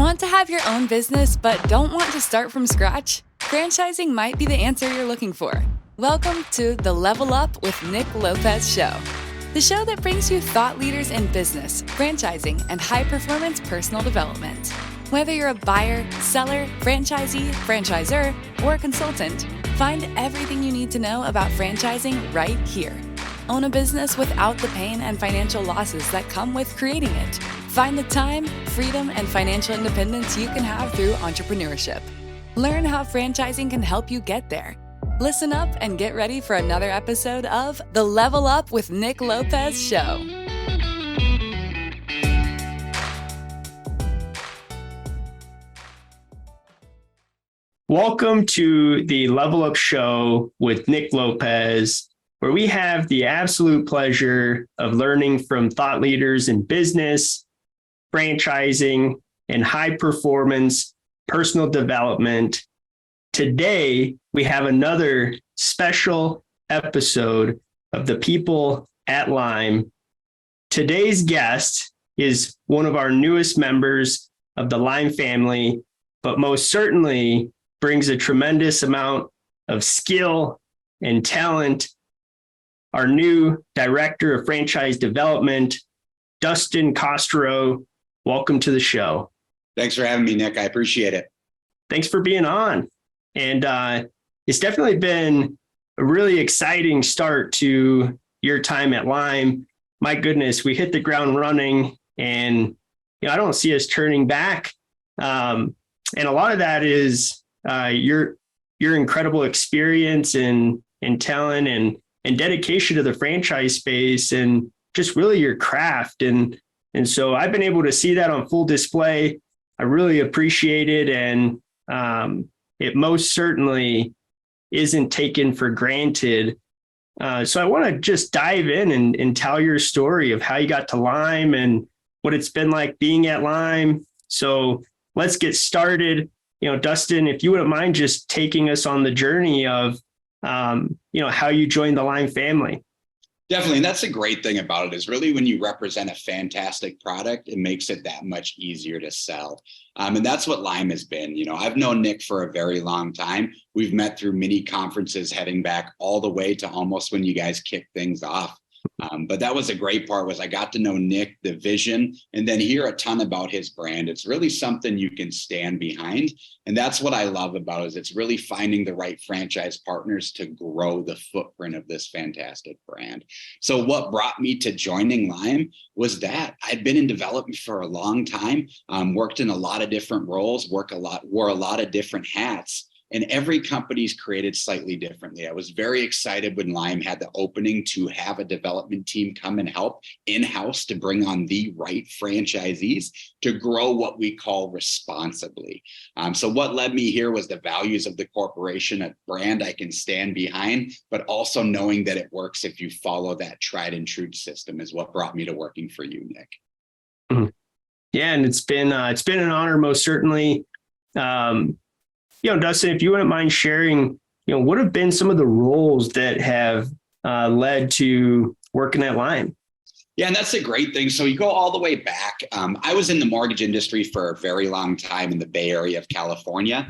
Want to have your own business but don't want to start from scratch? Franchising might be the answer you're looking for. Welcome to the Level Up with Nick Lopez show. The show that brings you thought leaders in business, franchising, and high-performance personal development. Whether you're a buyer, seller, franchisee, franchisor, or a consultant, find everything you need to know about franchising right here. Own a business without the pain and financial losses that come with creating it. Find the time, freedom, and financial independence you can have through entrepreneurship. Learn how franchising can help you get there. Listen up and get ready for another episode of the Level Up with Nick Lopez show. Welcome to the Level Up show with Nick Lopez, where we have the absolute pleasure of learning from thought leaders in business, franchising, and high performance personal development. Today, we have another special episode of the People at Lime. Today's guest is one of our newest members of the Lime family, but most certainly brings a tremendous amount of skill and talent. Our new Director of Franchise Development, Dustin Kosterow. Welcome to the show. Thanks for having me, Nick. I appreciate it. Thanks for being on. And it's definitely been a really exciting start to your time at Lime. My goodness, we hit the ground running, and I don't see us turning back. And a lot of that is your incredible experience and talent and dedication to the franchise space, and just really your craft. And so I've been able to see that on full display. I really appreciate it. And it most certainly isn't taken for granted. So I want to just dive in and tell your story of how you got to Lime and what it's been like being at Lime. So let's get started. Dustin, if you wouldn't mind just taking us on the journey of, how you joined the Lime family. Definitely. And that's the great thing about it is really when you represent a fantastic product, it makes it that much easier to sell. And that's what Lime has been. I've known Nick for a very long time. We've met through many conferences heading back all the way to almost when you guys kicked things off. But that was a great part was I got to know Nick, the vision, and then hear a ton about his brand. It's really something you can stand behind. And that's what I love about it is it's really finding the right franchise partners to grow the footprint of this fantastic brand. So what brought me to joining Lime was that I'd been in development for a long time, worked in a lot of different roles, wore a lot of different hats. And every company's created slightly differently. I was very excited when Lime had the opening to have a development team come and help in-house to bring on the right franchisees to grow what we call responsibly. So what led me here was the values of the corporation, a brand I can stand behind, but also knowing that it works if you follow that tried and true system is what brought me to working for you, Nick. Mm-hmm. Yeah, and it's been an honor, most certainly. Dustin, if you wouldn't mind sharing, what have been some of the roles that have led to working at Lime? Yeah, and that's a great thing. So you go all the way back. I was in the mortgage industry for a very long time in the Bay Area of California,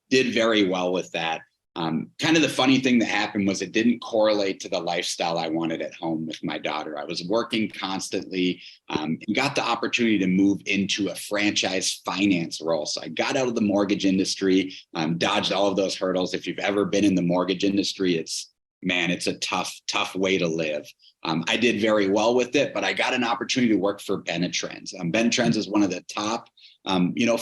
did very well with that. Kind of the funny thing that happened was it didn't correlate to the lifestyle I wanted at home with my daughter. I was working constantly and got the opportunity to move into a franchise finance role. So I got out of the mortgage industry, dodged all of those hurdles. If you've ever been in the mortgage industry, it's a tough way to live. I did very well with it, but I got an opportunity to work for Benetrends. Benetrends is one of the top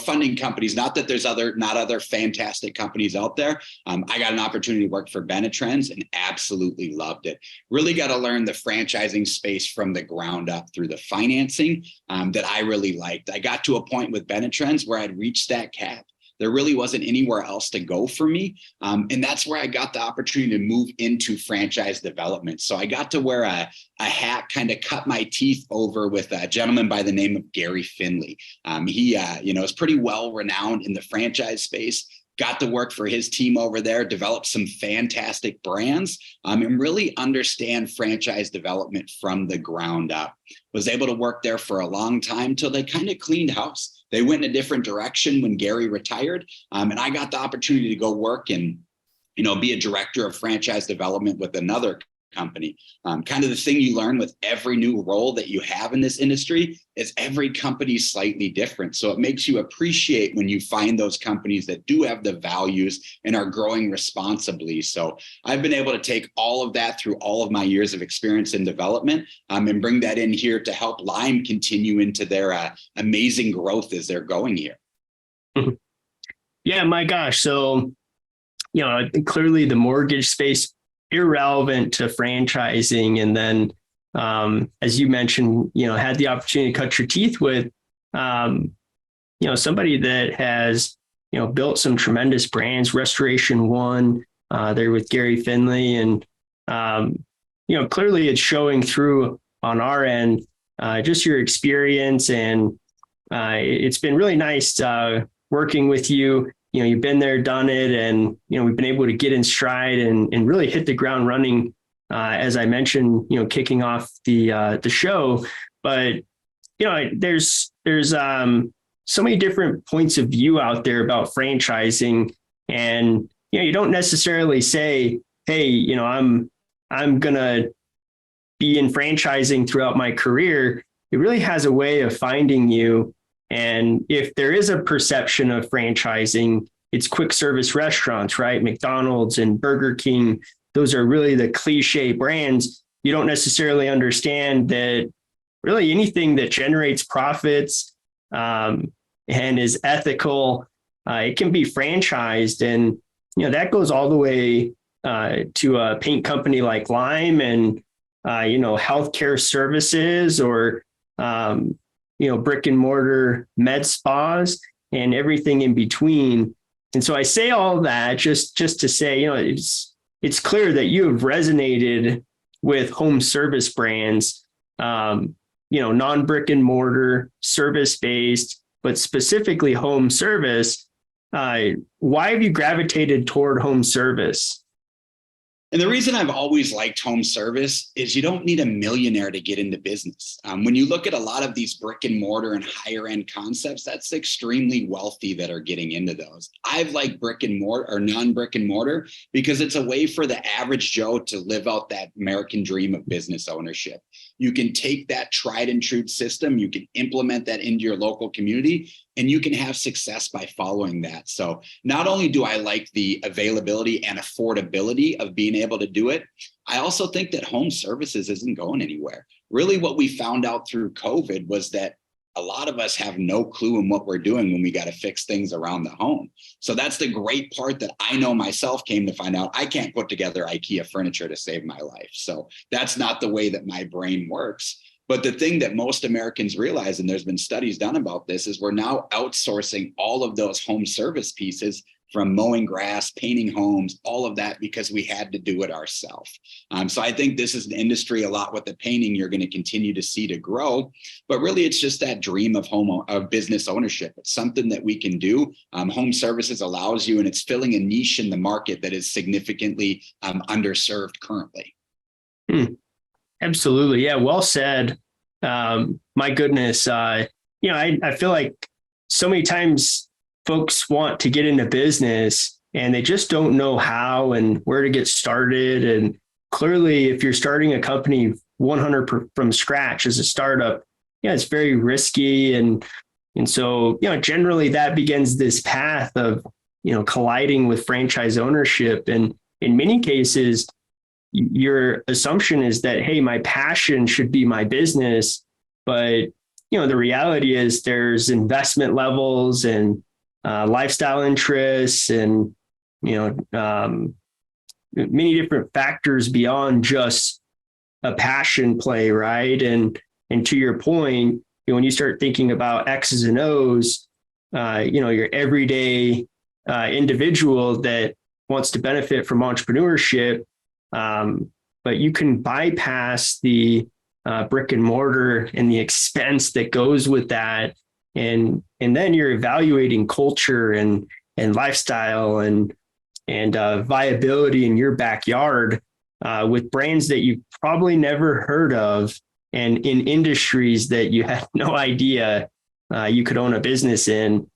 funding companies. Not that there's not other fantastic companies out there. I got an opportunity to work for Benetrends and absolutely loved it. Really got to learn the franchising space from the ground up through the financing that I really liked. I got to a point with Benetrends where I'd reached that cap. There really wasn't anywhere else to go for me. And that's where I got the opportunity to move into franchise development. So I got to wear a hat, kind of cut my teeth over with a gentleman by the name of Gary Finley. He is pretty well renowned in the franchise space. Got to work for his team over there, developed some fantastic brands, and really understand franchise development from the ground up. Was able to work there for a long time till they kind of cleaned house. They went in a different direction when Gary retired. And I got the opportunity to go work and, be a director of franchise development with another company. Kind of the thing you learn with every new role that you have in this industry is every company is slightly different. So it makes you appreciate when you find those companies that do have the values and are growing responsibly. So I've been able to take all of that through all of my years of experience in development and bring that in here to help Lime continue into their amazing growth as they're going here. Yeah, my gosh. So, clearly the mortgage space irrelevant to franchising. And then, as you mentioned, had the opportunity to cut your teeth with, somebody that has, built some tremendous brands, Restoration One, there with Gary Finley. And, clearly it's showing through on our end, just your experience. And it's been really nice working with you. You've been there, done it, and, we've been able to get in stride and really hit the ground running, as I mentioned, kicking off the show. But, there's so many different points of view out there about franchising. And, you don't necessarily say, hey, I'm going to be in franchising throughout my career. It really has a way of finding you. And if there is a perception of franchising, it's quick service restaurants, right? McDonald's and Burger King, those are really the cliche brands. You don't necessarily understand that really anything that generates profits and is ethical, it can be franchised. And, that goes all the way to a paint company like Lime and, healthcare services or, brick and mortar med spas and everything in between. And so I say all that just to say, it's clear that you have resonated with home service brands, non-brick and mortar, service-based, but specifically home service. Why have you gravitated toward home service? And the reason I've always liked home service is you don't need a millionaire to get into business. When you look at a lot of these brick and mortar and higher end concepts, that's extremely wealthy that are getting into those. I've liked brick and mortar or non-brick and mortar because it's a way for the average Joe to live out that American dream of business ownership. You can take that tried and true system, you can implement that into your local community, and you can have success by following that. So not only do I like the availability and affordability of being able to do it, I also think that home services isn't going anywhere. Really what we found out through COVID was that a lot of us have no clue in what we're doing when we got to fix things around the home. So that's the great part that I know myself came to find out. I can't put together IKEA furniture to save my life. So that's not the way that my brain works. But the thing that most Americans realize, and there's been studies done about this, is we're now outsourcing all of those home service pieces from mowing grass, painting homes, all of that because we had to do it ourselves. So I think this is an industry a lot with the painting you're going to continue to see to grow, but really it's just that dream of business ownership. It's something that we can do. Home services allows you, and it's filling a niche in the market that is significantly underserved currently. Absolutely. Yeah. Well said. My goodness. I feel like so many times folks want to get into business and they just don't know how and where to get started. And clearly, if you're starting a company 100 from scratch as a startup, it's very risky. And so, generally that begins this path of, colliding with franchise ownership. And in many cases, your assumption is that, hey, my passion should be my business. But, the reality is there's investment levels and lifestyle interests and, many different factors beyond just a passion play. Right. And to your point, when you start thinking about X's and O's, your everyday individual that wants to benefit from entrepreneurship, but you can bypass the brick and mortar and the expense that goes with that. And then you're evaluating culture and lifestyle and viability in your backyard with brands that you've probably never heard of and in industries that you had no idea you could own a business in.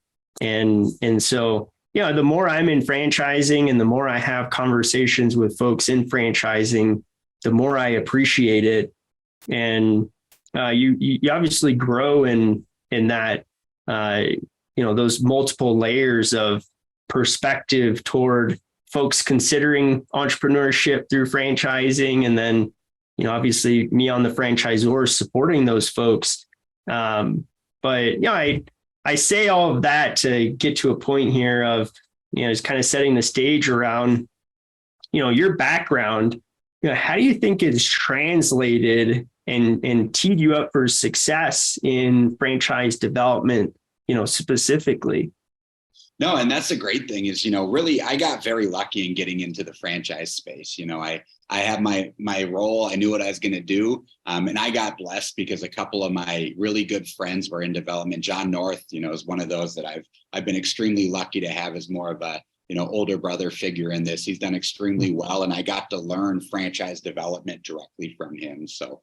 And so, the more I'm in franchising and the more I have conversations with folks in franchising, the more I appreciate it. And you obviously grow in that, those multiple layers of perspective toward folks considering entrepreneurship through franchising. And then, obviously me on the franchisor supporting those folks. But I say all of that to get to a point here of, just kind of setting the stage around, your background. How do you think it's translated and teed you up for success in franchise development, specifically? No, and that's the great thing is, really, I got very lucky in getting into the franchise space. I have my role. I knew what I was going to do. And I got blessed because a couple of my really good friends were in development. John North, is one of those that I've been extremely lucky to have as more of a, older brother figure in this. He's done extremely well. And I got to learn franchise development directly from him. So,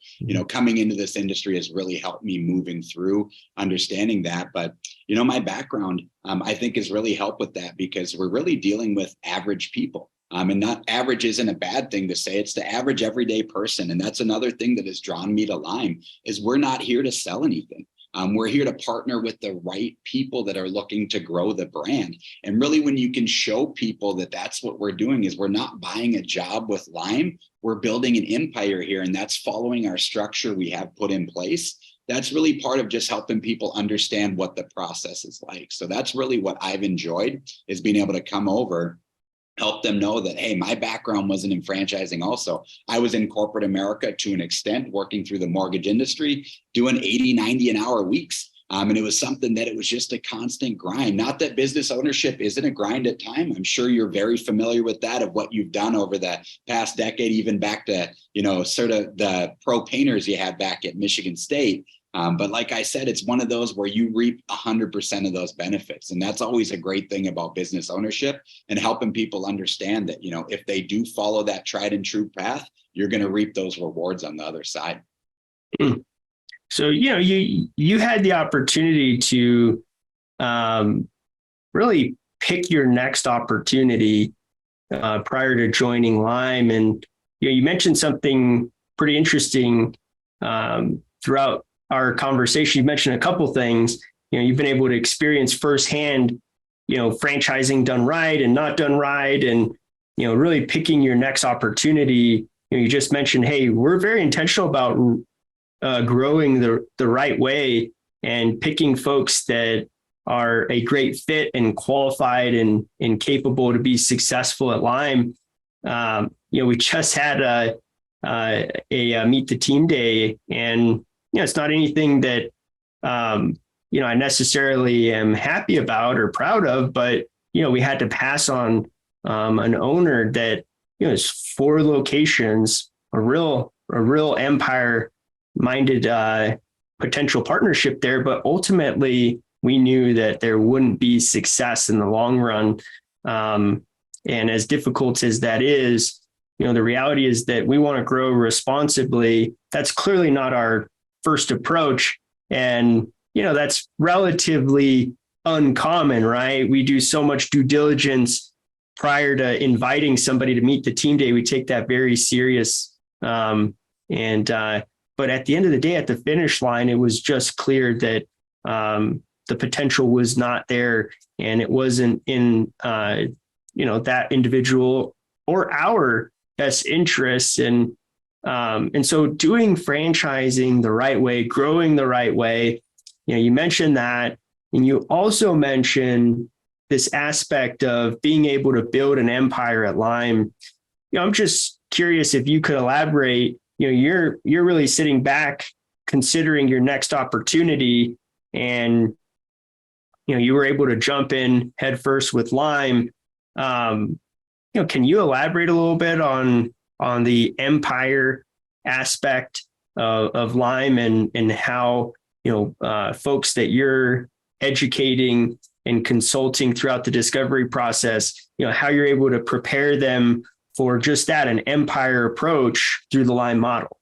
coming into this industry has really helped me moving through understanding that. But, my background, I think has really helped with that because we're really dealing with average people. And not average isn't a bad thing to say. It's the average everyday person. And that's another thing that has drawn me to Lime is we're not here to sell anything. We're here to partner with the right people that are looking to grow the brand. And really, when you can show people that that's what we're doing is we're not buying a job with Lime, we're building an empire here. And that's following our structure we have put in place. That's really part of just helping people understand what the process is like. So that's really what I've enjoyed is being able to come over, help them know that, hey, my background wasn't in franchising also. I was in corporate America to an extent, working through the mortgage industry, doing 80, 90 an hour weeks. And it was something that it was just a constant grind. Not that business ownership isn't a grind at time. I'm sure you're very familiar with that, of what you've done over the past decade, even back to, sort of the pro painters you had back at Michigan State. But like I said, it's one of those where you reap 100% of those benefits. And that's always a great thing about business ownership and helping people understand that, if they do follow that tried and true path, you're going to reap those rewards on the other side. So, you had the opportunity to really pick your next opportunity prior to joining Lime. And, you mentioned something pretty interesting throughout our conversation. You mentioned a couple things. You've been able to experience firsthand, franchising done right and not done right, and really picking your next opportunity. You just mentioned, hey, we're very intentional about growing the right way and picking folks that are a great fit and qualified and capable to be successful at Lime. We just had a meet the team day, and it's not anything that I necessarily am happy about or proud of, but we had to pass on an owner that is 4 locations, a real empire minded potential partnership there, but ultimately we knew that there wouldn't be success in the long run. And as difficult as that is, the reality is that we want to grow responsibly. That's clearly not our first approach. And, that's relatively uncommon, right? We do so much due diligence prior to inviting somebody to meet the team day. We take that very serious. But at the end of the day, at the finish line, it was just clear that the potential was not there, and it wasn't in, that individual or our best interests. And so doing franchising the right way, growing the right way, you mentioned that, and you also mentioned this aspect of being able to build an empire at Lime. I'm just curious if you could elaborate. You're really sitting back, considering your next opportunity, and you were able to jump in head first with Lime. Can you elaborate a little bit on the empire aspect of Lime and how folks that you're educating and consulting throughout the discovery process, how you're able to prepare them for just that, an empire approach through the Lime model?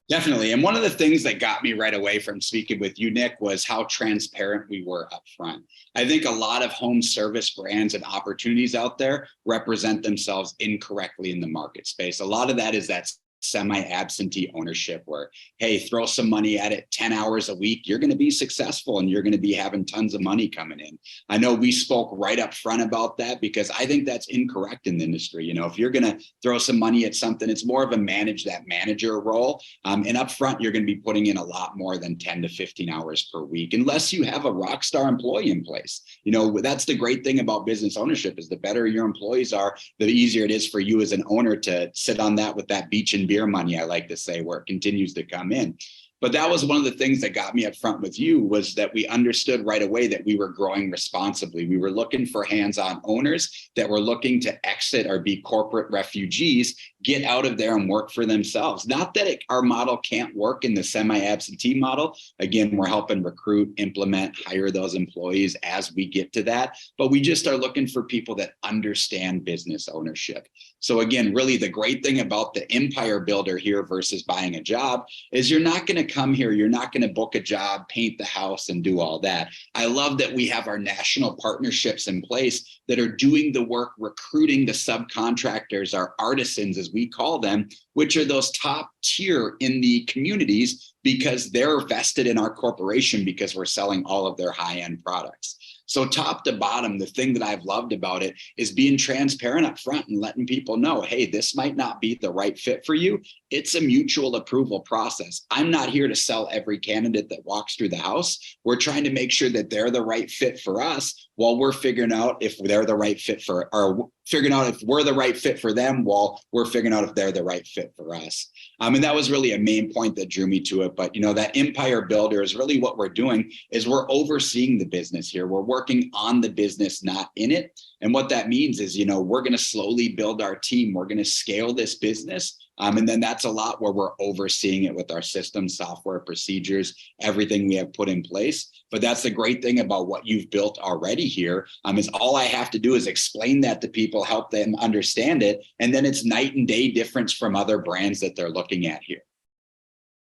Definitely. And one of the things that got me right away from speaking with you, Nick, was how transparent we were up front. I think a lot of home service brands and opportunities out there represent themselves incorrectly in the market space. A lot of that is that semi-absentee ownership where, hey, throw some money at it 10 hours a week, you're going to be successful and you're going to be having tons of money coming in. I know we spoke right up front about that because I think that's incorrect in the industry. You know, if you're going to throw some money at something, it's more of a manage that manager role. And up front, you're going to be putting in a lot more than 10 to 15 hours per week, unless you have a rock star employee in place. You know, that's the great thing about business ownership is the better your employees are, the easier it is for you as an owner to sit on that with that beach and beer money, I like to say, where it continues to come in. But that was one of the things that got me up front with you, was that we understood right away that we were growing responsibly. We were looking for hands-on owners that were looking to exit or be corporate refugees, get out of there and work for themselves. Not that our model can't work in the semi-absentee model. Again, we're helping recruit, implement, hire those employees as we get to that. But we just are looking for people that understand business ownership. So again, really the great thing about the empire builder here versus buying a job is you're not going to come here, you're not going to book a job, paint the house and do all that. I love that we have our national partnerships in place that are doing the work, recruiting the subcontractors, our artisans, as we call them, which are those top tier in the communities because they're vested in our corporation because we're selling all of their high-end products. So top to bottom, the thing that I've loved about it is being transparent up front and letting people know, hey, this might not be the right fit for you. It's a mutual approval process. I'm not here to sell every candidate that walks through the house. We're trying to make sure that they're the right fit for us while we're figuring out if they're the right fit for, or figuring out if we're the right fit for them while we're figuring out if they're the right fit for us. And that was really a main point that drew me to it. But, you know, that empire builder is really what we're doing is we're overseeing the business here. We're working on the business, not in it. And what that means is, you know, we're going to slowly build our team. We're going to scale this business. And then that's a lot where we're overseeing it with our systems, software, procedures, everything we have put in place. But that's the great thing about what you've built already here, is all I have to do is explain that to people, help them understand it. And then it's night and day difference from other brands that they're looking at here.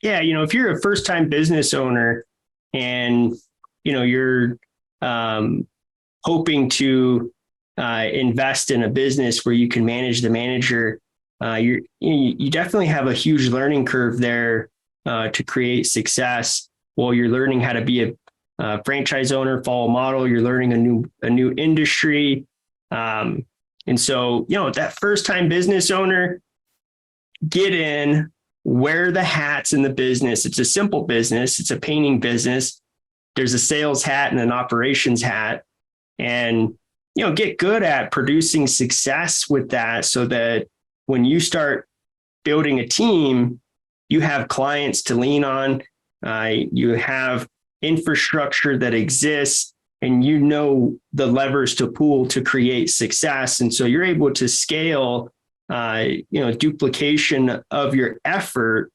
Yeah. You know, if you're a first time business owner and, you know, you're hoping to invest in a business where you can manage the manager, you definitely have a huge learning curve there to create success while you're learning how to be a franchise owner, follow a model. You're learning a new industry, and so you know that first time business owner, get in, wear the hats in the business. It's a simple business. It's a painting business. There's a sales hat and an operations hat, and you know get good at producing success with that, so that when you start building a team, you have clients to lean on, you have infrastructure that exists, and you know the levers to pull to create success. And so you're able to scale, duplication of your effort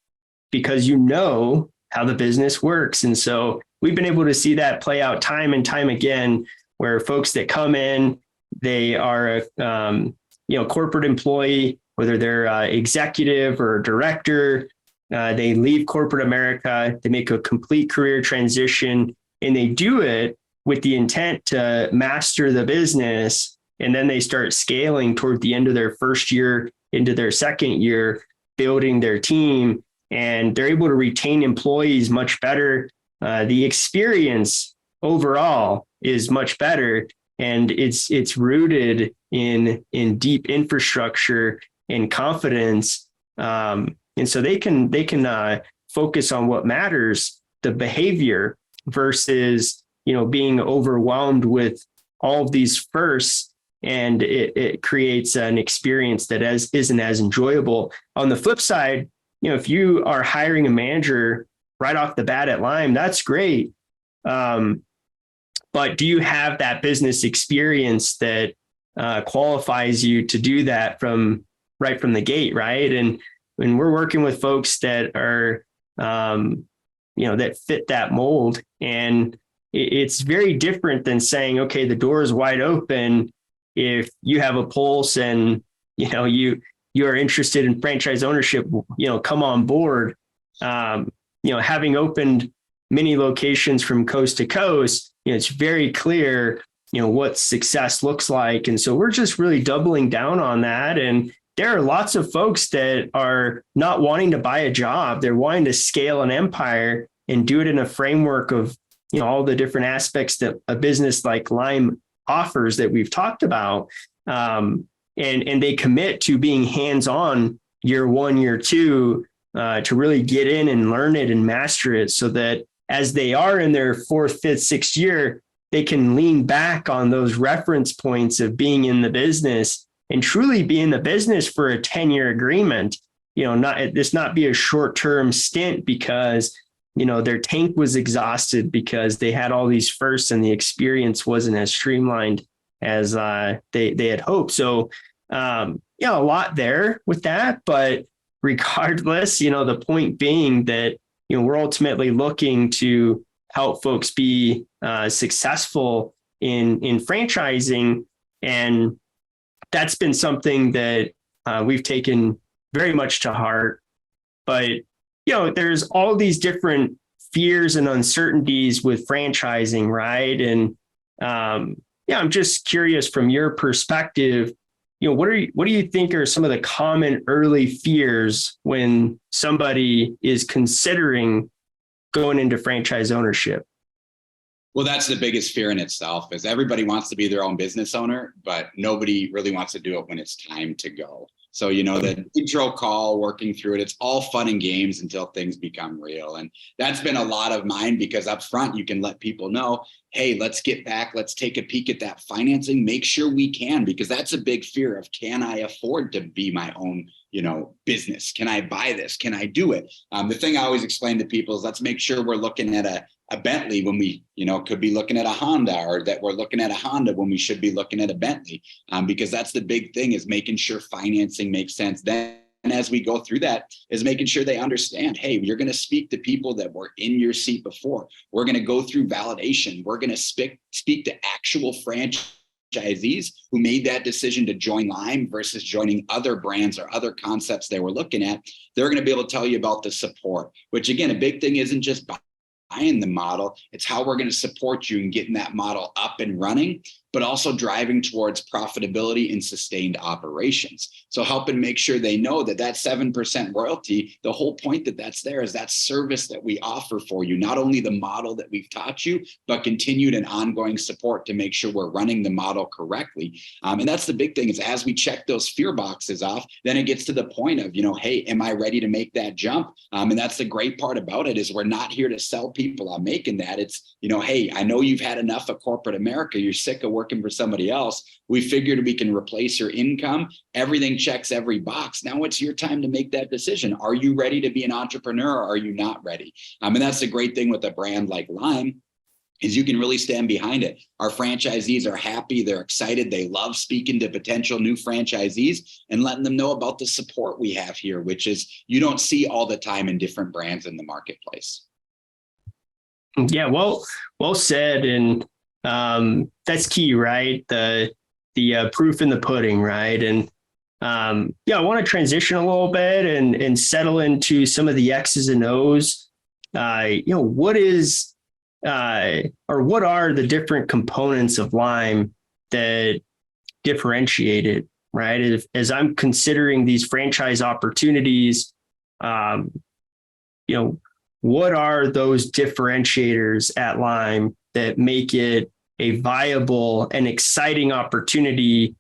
because you know how the business works. And so we've been able to see that play out time and time again, where folks that come in, they are a corporate employee, whether they're executive or director, they leave corporate America, they make a complete career transition, and they do it with the intent to master the business. And then they start scaling toward the end of their first year into their second year, building their team, and they're able to retain employees much better. The experience overall is much better, and it's rooted in deep infrastructure and confidence. And so they can focus on what matters, the behavior, versus, being overwhelmed with all of these firsts, and it creates an experience that isn't as enjoyable. On the flip side, if you are hiring a manager right off the bat at Lime, that's great. But do you have that business experience that qualifies you to do that right from the gate, right? And when we're working with folks that are, that fit that mold, and it's very different than saying, okay, the door is wide open. If you have a pulse and, you are interested in franchise ownership, come on board. Having opened many locations from coast to coast, it's very clear, what success looks like. And so we're just really doubling down on that. And there are lots of folks that are not wanting to buy a job. They're wanting to scale an empire and do it in a framework of, all the different aspects that a business like Lime offers that we've talked about. And they commit to being hands-on year one, year two, to really get in and learn it and master it, so that as they are in their fourth, fifth, sixth year, they can lean back on those reference points of being in the business and truly be in the business for a 10-year agreement. Not be a short-term stint because their tank was exhausted because they had all these firsts and the experience wasn't as streamlined as they had hoped. So, a lot there with that. But regardless, the point being that, we're ultimately looking to help folks be successful in franchising. And that's been something that we've taken very much to heart. But there's all these different fears and uncertainties with franchising, right? And I'm just curious from your perspective, what do you think are some of the common early fears when somebody is considering going into franchise ownership? Well, that's the biggest fear in itself, is everybody wants to be their own business owner, but nobody really wants to do it when it's time to go. So, the intro call, working through it, it's all fun and games until things become real. And that's been a lot of mine, because up front, you can let people know, hey, let's get back. Let's take a peek at that financing. Make sure we can, because that's a big fear of, can I afford to be my own, business? Can I buy this? Can I do it? The thing I always explain to people is, let's make sure we're looking at a Bentley when we, could be looking at a Honda, or that we're looking at a Honda when we should be looking at a Bentley, because that's the big thing, is making sure financing makes sense. Then, and as we go through that, is making sure they understand, hey, you're going to speak to people that were in your seat before. We're going to go through validation. We're going to speak to actual franchisees who made that decision to join Lime versus joining other brands or other concepts they were looking at. They're going to be able to tell you about the support, which, again, a big thing isn't just buying the model, it's how we're going to support you in getting that model up and running, but also driving towards profitability and sustained operations. So helping make sure they know that 7% royalty, the whole point that's there is that service that we offer for you, not only the model that we've taught you, but continued and ongoing support to make sure we're running the model correctly. And that's the big thing, is as we check those fear boxes off, then it gets to the point of, hey, am I ready to make that jump? And that's the great part about it, is we're not here to sell people on making that. It's, hey, I know you've had enough of corporate America. You're sick of working for somebody else. We figured we can replace your income. Everything checks every box. Now it's your time to make that decision. Are you ready to be an entrepreneur, or are you not ready? And that's the great thing with a brand like Lime, is you can really stand behind it. Our franchisees are happy. They're excited. They love speaking to potential new franchisees and letting them know about the support we have here, which is you don't see all the time in different brands in the marketplace. Yeah, well said. And that's key, right? The proof in the pudding, right? And I want to transition a little bit and settle into some of the X's and O's. What is or what are the different components of Lime that differentiate it, right? As I'm considering these franchise opportunities, what are those differentiators at Lime that make it a viable and exciting opportunity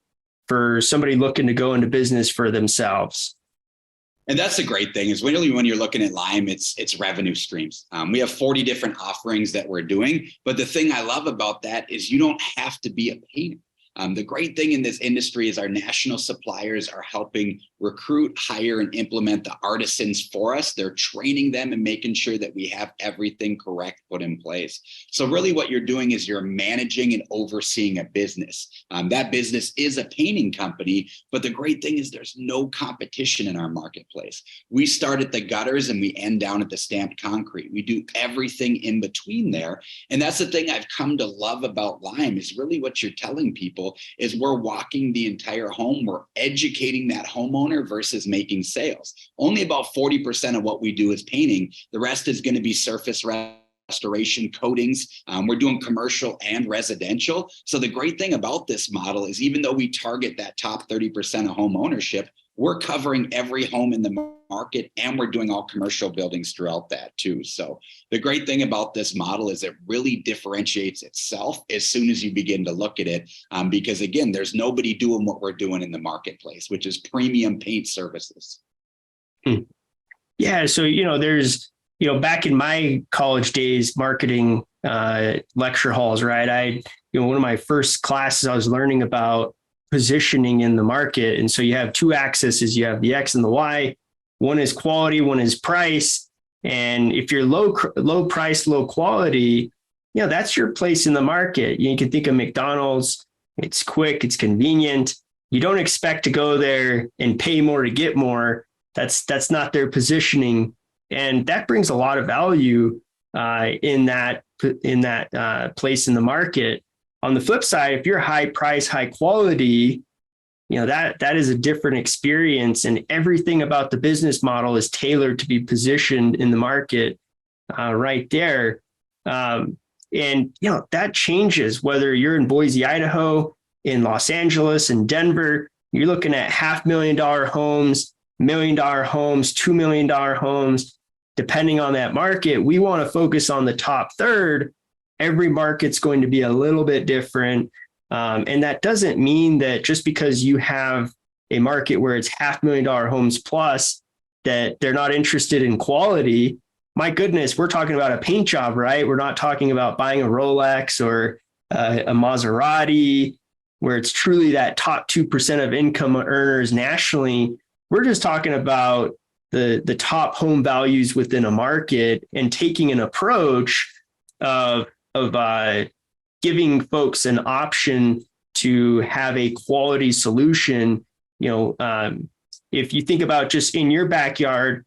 for somebody looking to go into business for themselves? And that's the great thing, is really when you're looking at Lime, it's revenue streams. We have 40 different offerings that we're doing. But the thing I love about that is you don't have to be a painter. The great thing in this industry is our national suppliers are helping recruit, hire, and implement the artisans for us. They're training them and making sure that we have everything correct put in place. So really what you're doing is you're managing and overseeing a business. That business is a painting company, but the great thing is there's no competition in our marketplace. We start at the gutters and we end down at the stamped concrete. We do everything in between there. And that's the thing I've come to love about Lime, is really what you're telling people agreeable is we're walking the entire home. We're educating that homeowner versus making sales. Only about 40% of what we do is painting. The rest is going to be surface restoration, coatings. We're doing commercial and residential. So the great thing about this model is even though we target that top 30% of home ownership, we're covering every home in the market, and we're doing all commercial buildings throughout that too. So the great thing about this model is it really differentiates itself as soon as you begin to look at it, because again, there's nobody doing what we're doing in the marketplace, which is premium paint services. Yeah. So, there's, back in my college days, marketing lecture halls, right? One of my first classes, I was learning about positioning in the market. And so you have two axes, you have the X and the Y. One is quality, one is price. And if you're low price, low quality, that's your place in the market. You can think of McDonald's. It's quick, it's convenient. You don't expect to go there and pay more to get more. That's not their positioning. And that brings a lot of value in that place in the market. On the flip side, if you're high price, high quality, that is a different experience, and everything about the business model is tailored to be positioned in the market right there. And that changes whether you're in Boise, Idaho, in Los Angeles, in Denver. You're looking at $500,000 homes, $1 million homes, $2 million homes. Depending on that market, we want to focus on the top third. Every market's going to be a little bit different. And that doesn't mean that just because you have a market where it's $500,000 homes plus, that they're not interested in quality. My goodness, we're talking about a paint job, right? We're not talking about buying a Rolex or a Maserati, where it's truly that top 2% of income earners nationally. We're just talking about the top home values within a market and taking an approach of giving folks an option to have a quality solution. If you think about just in your backyard,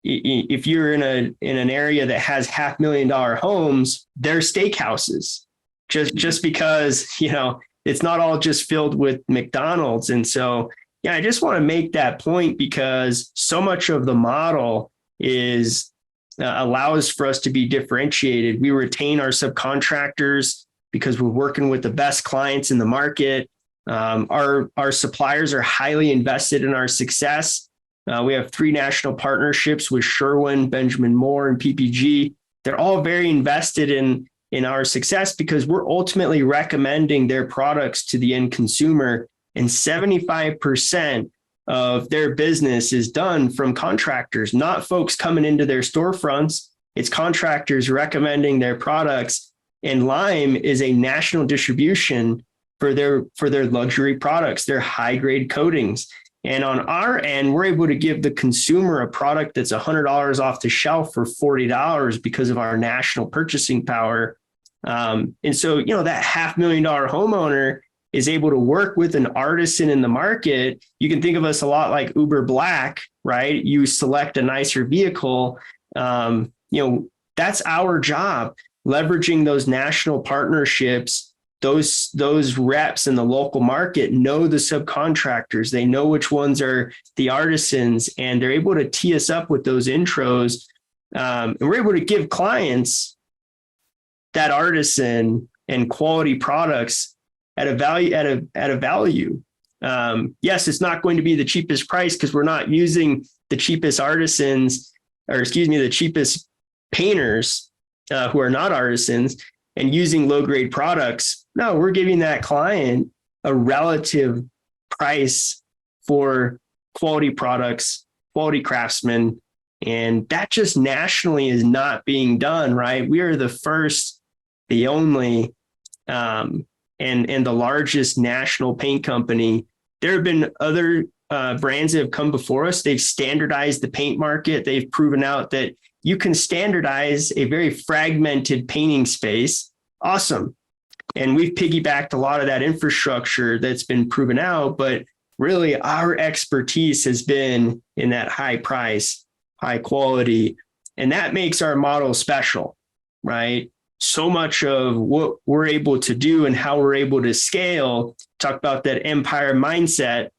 if you're in an area that has $500,000 homes, they're steakhouses, just because it's not all just filled with McDonald's. And so, I just want to make that point, because so much of the model is allows for us to be differentiated. We retain our subcontractors because we're working with the best clients in the market. Our suppliers are highly invested in our success. We have 3 national partnerships with Sherwin, Benjamin Moore, and PPG. They're all very invested in our success because we're ultimately recommending their products to the end consumer. And 75% of their business is done from contractors, not folks coming into their storefronts. It's contractors recommending their products. And Lime is a national distribution for their luxury products, their high-grade coatings. And on our end, we're able to give the consumer a product that's $100 off the shelf for $40 because of our national purchasing power. And so, that $500,000 homeowner is able to work with an artisan in the market. You can think of us a lot like Uber Black, right? You select a nicer vehicle. That's our job, leveraging those national partnerships. Those reps in the local market know the subcontractors. They know which ones are the artisans, and they're able to tee us up with those intros. And we're able to give clients that artisan and quality products at a value. Yes, it's not going to be the cheapest price because we're not using the cheapest artisans, the cheapest painters who are not artisans and using low grade products. No, we're giving that client a relative price for quality products, quality craftsmen. And that just nationally is not being done, right? We are the first, the only, and the largest national paint company. There have been other brands that have come before us. They've standardized the paint market. They've proven out that you can standardize a very fragmented painting space. Awesome. And we've piggybacked a lot of that infrastructure that's been proven out, but really our expertise has been in that high price, high quality, and that makes our model special, right? so much of what we're able to do and how we're able to scale, talk about that empire mindset.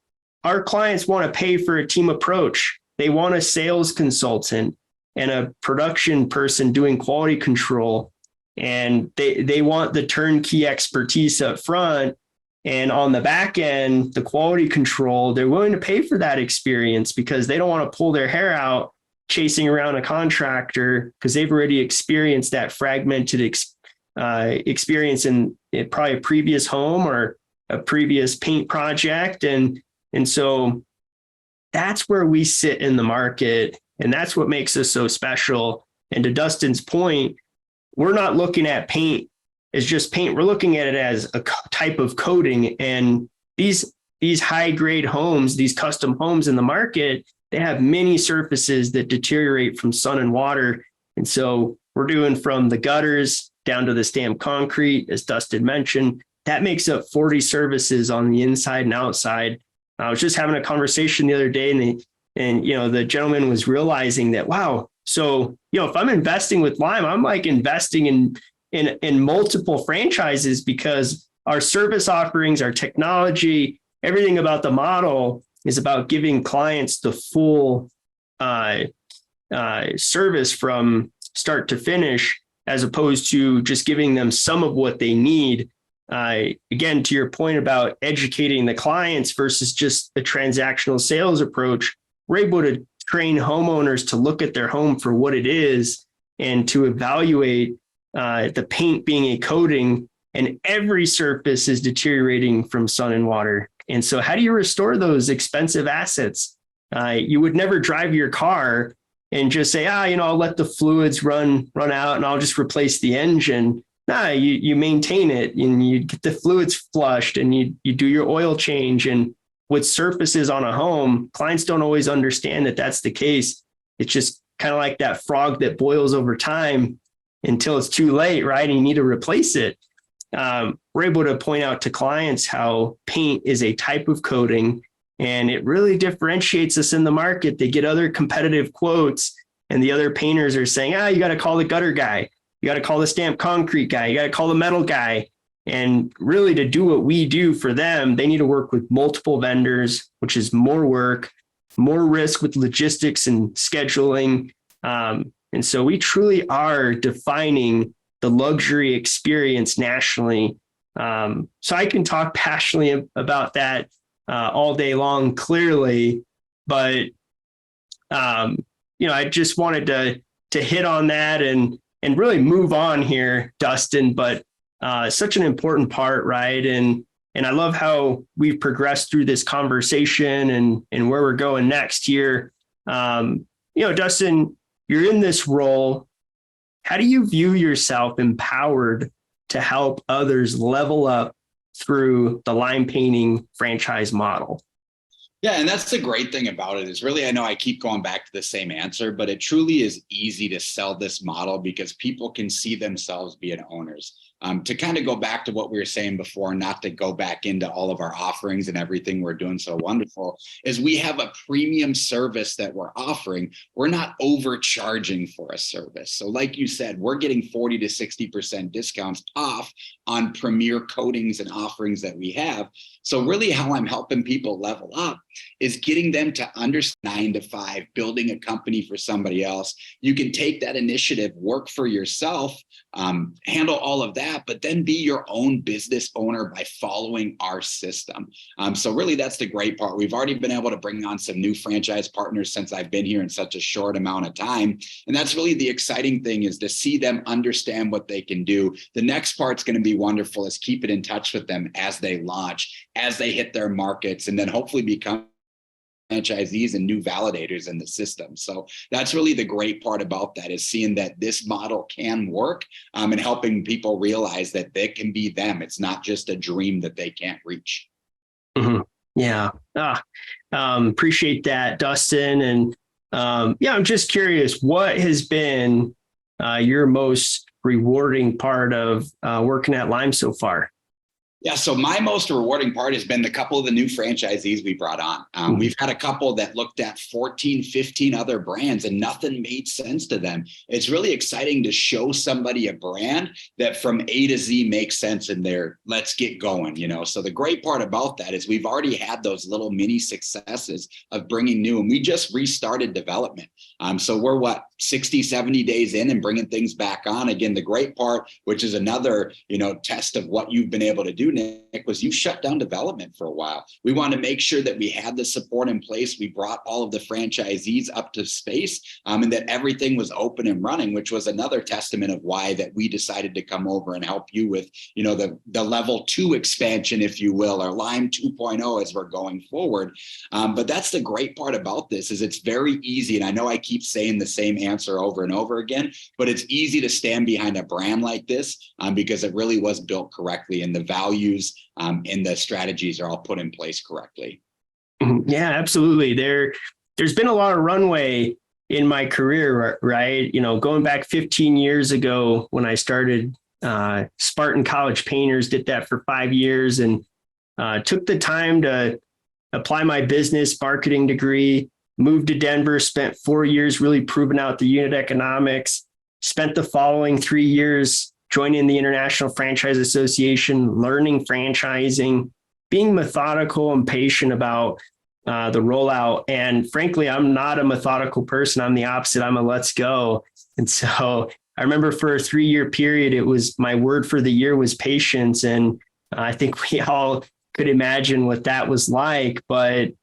Our clients want to pay for a team approach. They want a sales consultant and a production person doing quality control. And they want the turnkey expertise up front. And on the back end, the quality control, they're willing to pay for that experience because they don't want to pull their hair out chasing around a contractor because they've already experienced that fragmented experience in probably a previous home or a previous paint project. And so that's where we sit in the market. And that's what makes us so special. And to Dustin's point, we're not looking at paint as just paint. We're looking at it as a type of coating. And these high grade homes, these custom homes in the market, they have many surfaces that deteriorate from sun and water. And so we're doing from the gutters down to the stamped concrete, as Dustin mentioned. That makes up 40 services on the inside and outside. I was just having a conversation the other day, and the gentleman was realizing that, wow, so if I'm investing with Lime, I'm like investing in multiple franchises because our service offerings, our technology, everything about the model is about giving clients the full service from start to finish, as opposed to just giving them some of what they need. Again, to your point about educating the clients versus just the transactional sales approach, we're able to train homeowners to look at their home for what it is and to evaluate the paint being a coating, and every surface is deteriorating from sun and water. And so how do you restore those expensive assets? You would never drive your car and just say, I'll let the fluids run out and I'll just replace the engine. No, you maintain it and you get the fluids flushed and you do your oil change. And with surfaces on a home, clients don't always understand that that's the case. It's just kind of like that frog that boils over time until it's too late, right? And you need to replace it. We're able to point out to clients how paint is a type of coating, and it really differentiates us in the market. They get other competitive quotes, and the other painters are saying, you got to call the gutter guy. You got to call the stamped concrete guy. You got to call the metal guy. And really, to do what we do for them, they need to work with multiple vendors, which is more work, more risk with logistics and scheduling. And so we truly are defining the luxury experience nationally. So I can talk passionately about that all day long, clearly. But, I just wanted to hit on that and really move on here, Dustin. But such an important part, right? And I love how we've progressed through this conversation and where we're going next here. Dustin, you're in this role. How do you view yourself empowered to help others level up through the Lime Painting franchise model? Yeah, and that's the great thing about it is really, I know I keep going back to the same answer, but it truly is easy to sell this model because people can see themselves being owners. To kind of go back to what we were saying before, not to go back into all of our offerings and everything we're doing so wonderful, is we have a premium service that we're offering. We're not overcharging for a service. So like you said, we're getting 40 to 60% discounts off on premier coatings and offerings that we have. So really how I'm helping people level up is getting them to understand 9 to 5, building a company for somebody else. You can take that initiative, work for yourself, handle all of that, but then be your own business owner by following our system. So really that's the great part. We've already been able to bring on some new franchise partners since I've been here in such a short amount of time. And that's really the exciting thing, is to see them understand what they can do. The next part's going to be wonderful, is keep it in touch with them as they launch, as they hit their markets, and then hopefully become franchisees and new validators in the system. So that's really the great part about that, is seeing that this model can work, and helping people realize that they can be them. It's not just a dream that they can't reach. Mm-hmm. Yeah. Appreciate that, Dustin. And I'm just curious, what has been your most rewarding part of working at Lime so far? Yeah, so my most rewarding part has been the couple of the new franchisees we brought on. We've had a couple that looked at 14, 15 other brands and nothing made sense to them. It's really exciting to show somebody a brand that from A to Z makes sense in there. Let's get going, So the great part about that is we've already had those little mini successes of bringing new, and we just restarted development. So we're 60, 70 days in and bringing things back on. Again, the great part, which is another, test of what you've been able to do, Nick, was you shut down development for a while. We wanted to make sure that we had the support in place. We brought all of the franchisees up to space, and that everything was open and running, which was another testament of why that we decided to come over and help you with, the level 2 expansion, if you will, or Lime 2.0 as we're going forward. But that's the great part about this is it's very easy. And I know I keep saying the same answer over and over again, but it's easy to stand behind a brand like this because it really was built correctly and the values and the strategies are all put in place correctly. Yeah, absolutely. There's been a lot of runway in my career, right? Going back 15 years ago when I started Spartan College Painters, did that for 5 years and took the time to apply my business marketing degree, moved to Denver, spent 4 years really proving out the unit economics, spent the following 3 years joining the International Franchise Association, learning franchising, being methodical and patient about the rollout. And frankly, I'm not a methodical person. I'm the opposite. I'm a let's go. And so I remember for a 3-year period, it was my word for the year was patience. And I think we all could imagine what that was like. But,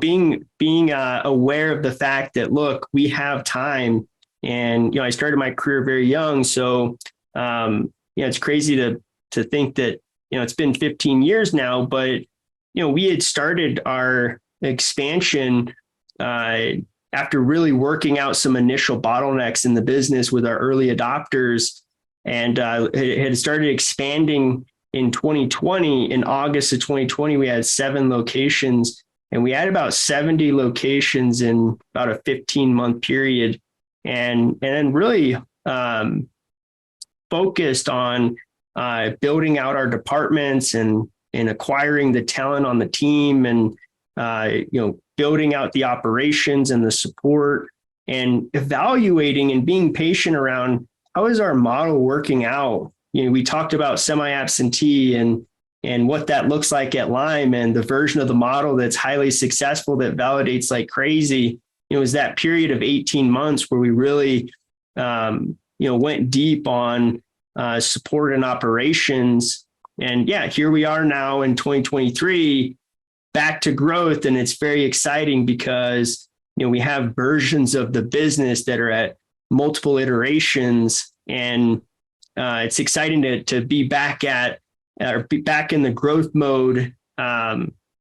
being aware of the fact that, look, we have time. And, I started my career very young. So, it's crazy to think that, it's been 15 years now, but, we had started our expansion after really working out some initial bottlenecks in the business with our early adopters, and it had started expanding in 2020. In August of 2020, we had 7 locations, and we had about 70 locations in about a 15-month period, and then really focused on building out our departments and acquiring the talent on the team and, building out the operations and the support and evaluating and being patient around how is our model working out. We talked about semi-absentee and what that looks like at Lime and the version of the model that's highly successful that validates like crazy. It was that period of 18 months where we really, went deep on support and operations. And yeah, here we are now in 2023, back to growth. And it's very exciting because, we have versions of the business that are at multiple iterations. And it's exciting to be back be back in the growth mode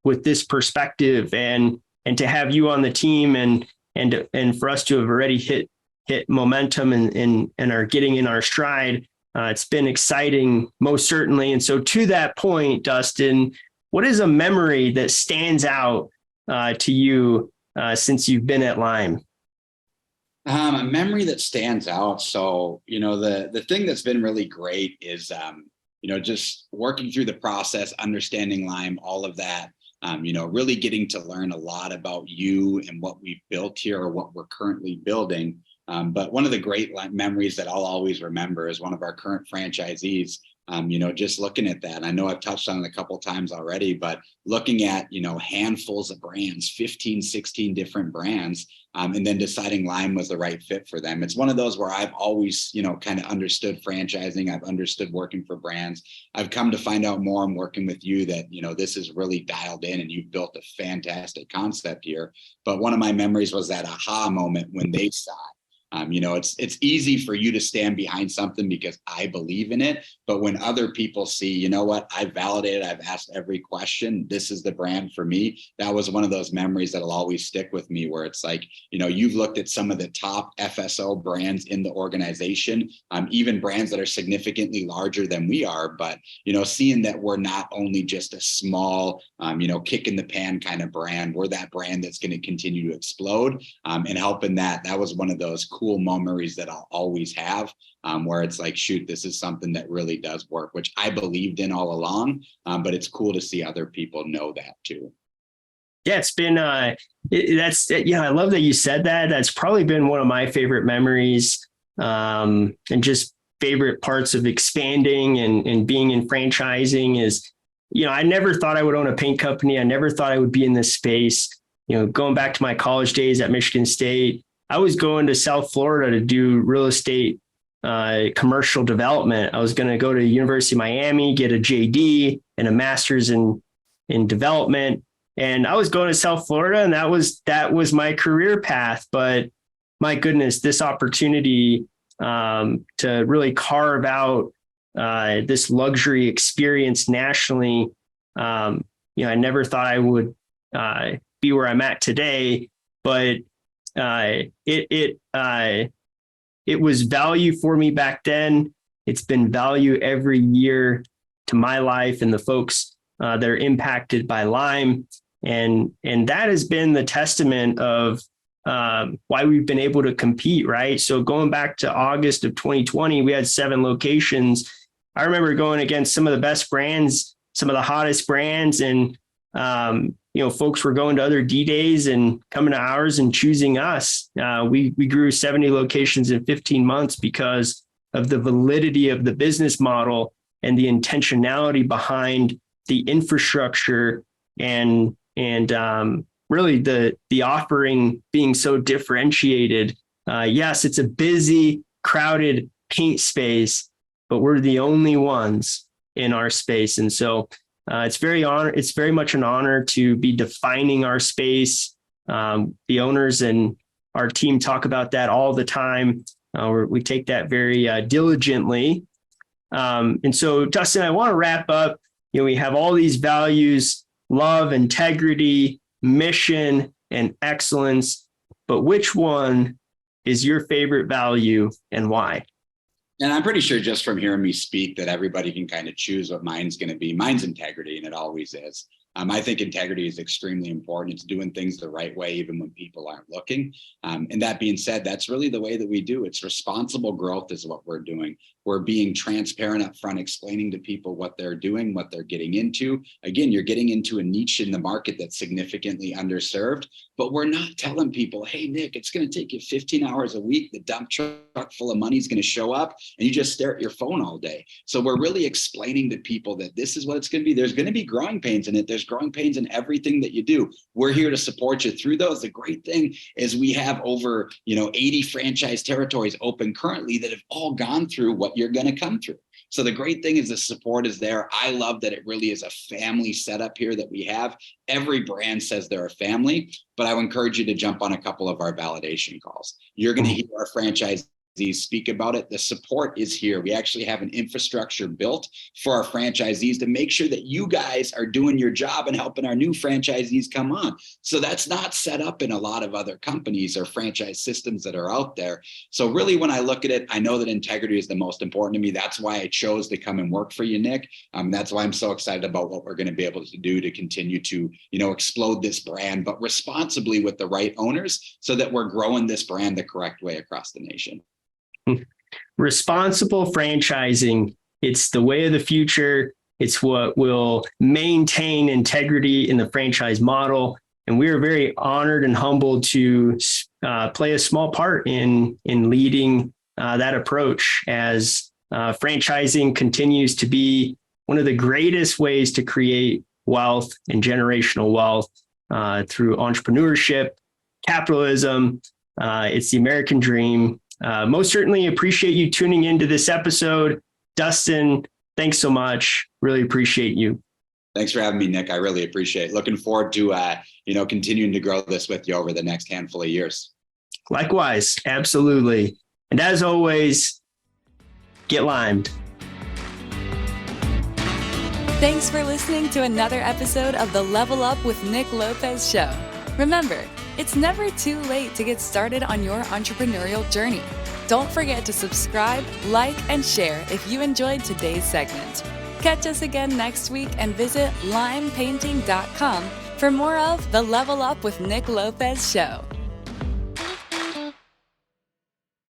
with this perspective and to have you on the team and for us to have already hit momentum and are getting in our stride. It's been exciting, most certainly. And so to that point, Dustin, what is a memory that stands out to you since you've been at Lime? A memory that stands out. So, the thing that's been really great is, just working through the process, understanding Lime, all of that, really getting to learn a lot about you and what we've built here or what we're currently building. But one of the great memories that I'll always remember is one of our current franchisees, just looking at that. I know I've touched on it a couple of times already, but looking at, handfuls of brands, 15, 16 different brands, and then deciding Lime was the right fit for them. It's one of those where I've always, kind of understood franchising. I've understood working for brands. I've come to find out more and working with you that, this is really dialed in and you've built a fantastic concept here. But one of my memories was that aha moment when they saw it. It's easy for you to stand behind something because I believe in it. But when other people see, I've validated, I've asked every question, this is the brand for me. That was one of those memories that'll always stick with me where it's like, you've looked at some of the top FSO brands in the organization, even brands that are significantly larger than we are. But, seeing that we're not only just a small, kick in the pan kind of brand, we're that brand that's going to continue to explode and helping that was one of those cool memories that I'll always have, where it's like, shoot, this is something that really does work, which I believed in all along. But it's cool to see other people know that too. Yeah, it's been, I love that you said that. That's probably been one of my favorite memories, and just favorite parts of expanding and being in franchising is, I never thought I would own a paint company. I never thought I would be in this space. Going back to my college days at Michigan State, I was going to South Florida to do real estate, commercial development. I was going to go to University of Miami, get a JD and a master's in development. And I was going to South Florida, and that was my career path. But my goodness, this opportunity to really carve out this luxury experience nationally, I never thought I would be where I'm at today. But it was value for me back then. It's been value every year to my life and the folks that are impacted by Lime. And that has been the testament of why we've been able to compete, right? So going back to August of 2020, we had 7 locations. I remember going against some of the best brands, some of the hottest brands, and folks were going to other D-Days and coming to ours and choosing us. We grew 70 locations in 15 months because of the validity of the business model and the intentionality behind the infrastructure and really the offering being so differentiated. Yes, it's a busy, crowded paint space, but we're the only ones in our space. And so it's very much an honor to be defining our space. The owners and our team talk about that all the time. We take that very diligently. And so, Dustin, I want to wrap up. We have all these values: love, integrity, mission, and excellence. But which one is your favorite value and why? And I'm pretty sure just from hearing me speak that everybody can kind of choose what mine's going to be. Mine's integrity, and it always is. I think integrity is extremely important. It's doing things the right way, even when people aren't looking. And that being said, that's really the way that we do. It's responsible growth is what we're doing. We're being transparent up front, explaining to people what they're doing, what they're getting into. Again, you're getting into a niche in the market that's significantly underserved, but we're not telling people, hey, Nick, it's going to take you 15 hours a week. The dump truck full of money is going to show up and you just stare at your phone all day. So we're really explaining to people that this is what it's going to be. There's going to be growing pains in it. There's growing pains in everything that you do. We're here to support you through those. The great thing is we have over 80 franchise territories open currently that have all gone through what you're going to come through. So the great thing is the support is there. I love that it really is a family setup here that we have. Every brand says they're a family, but I would encourage you to jump on a couple of our validation calls. You're going to hear our franchisees speak about it. The support is here. We actually have an infrastructure built for our franchisees to make sure that you guys are doing your job and helping our new franchisees come on. So that's not set up in a lot of other companies or franchise systems that are out there. So really, when I look at it, I know that integrity is the most important to me. That's why I chose to come and work for you, Nick. That's why I'm so excited about what we're going to be able to do to continue to, explode this brand, but responsibly with the right owners so that we're growing this brand the correct way across the nation. Responsible franchising. It's the way of the future. It's what will maintain integrity in the franchise model. And we are very honored and humbled to play a small part in leading that approach as franchising continues to be one of the greatest ways to create wealth and generational wealth through entrepreneurship, capitalism. It's the American dream. Most certainly appreciate you tuning into this episode. Dustin, thanks so much. Really appreciate you. Thanks for having me, Nick. I really appreciate it. Looking forward to, continuing to grow this with you over the next handful of years. Likewise. Absolutely. And as always, get limed. Thanks for listening to another episode of the Level Up with Nick Lopez show. Remember, it's never too late to get started on your entrepreneurial journey. Don't forget to subscribe, like, and share if you enjoyed today's segment. Catch us again next week and visit limepainting.com for more of the Level Up with Nick Lopez show.